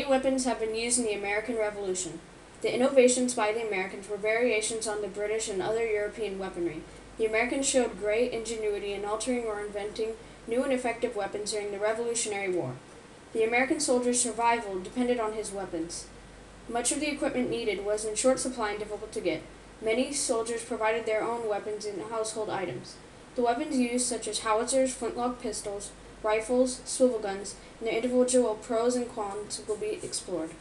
Many weapons have been used in the American Revolution. The innovations by the Americans were variations on the British and other European weaponry. The Americans showed great ingenuity in altering or inventing new and effective weapons during the Revolutionary War. The American soldier's survival depended on his weapons. Much of the equipment needed was in short supply and difficult to get. Many soldiers provided their own weapons and household items. The weapons used, such as howitzers, flintlock pistols, rifles, swivel guns, and their individual pros and cons will be explored.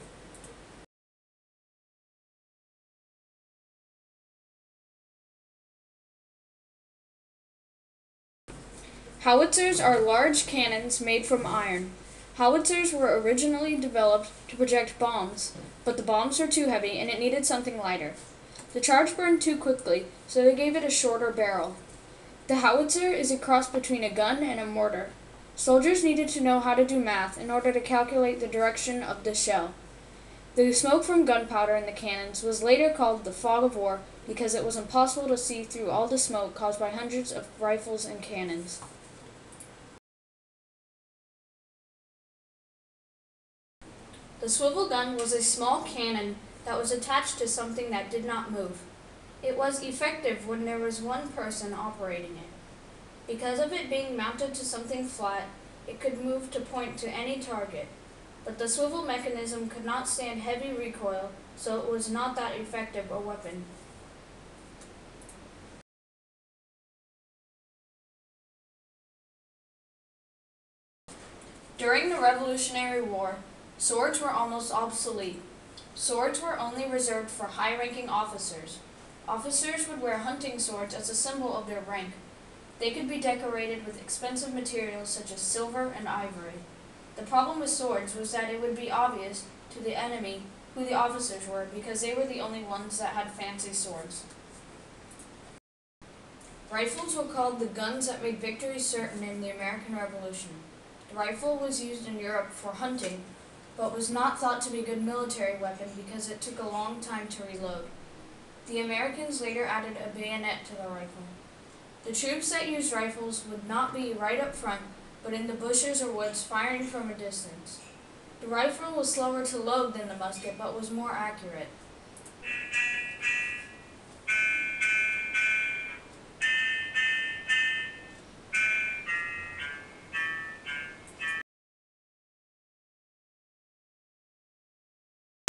Howitzers are large cannons made from iron. Howitzers were originally developed to project bombs, but the bombs were too heavy and it needed something lighter. The charge burned too quickly, so they gave it a shorter barrel. The howitzer is a cross between a gun and a mortar. Soldiers needed to know how to do math in order to calculate the direction of the shell. The smoke from gunpowder in the cannons was later called the fog of war because it was impossible to see through all the smoke caused by hundreds of rifles and cannons. The swivel gun was a small cannon that was attached to something that did not move. It was effective when there was one person operating it. Because of it being mounted to something flat, it could move to point to any target. But the swivel mechanism could not stand heavy recoil, so it was not that effective a weapon. During the Revolutionary War, swords were almost obsolete. Swords were only reserved for high-ranking officers. Officers would wear hunting swords as a symbol of their rank. They could be decorated with expensive materials such as silver and ivory. The problem with swords was that it would be obvious to the enemy who the officers were because they were the only ones that had fancy swords. Rifles were called the guns that made victory certain in the American Revolution. The rifle was used in Europe for hunting, but was not thought to be a good military weapon because it took a long time to reload. The Americans later added a bayonet to the rifle. The troops that used rifles would not be right up front, but in the bushes or woods firing from a distance. The rifle was slower to load than the musket, but was more accurate.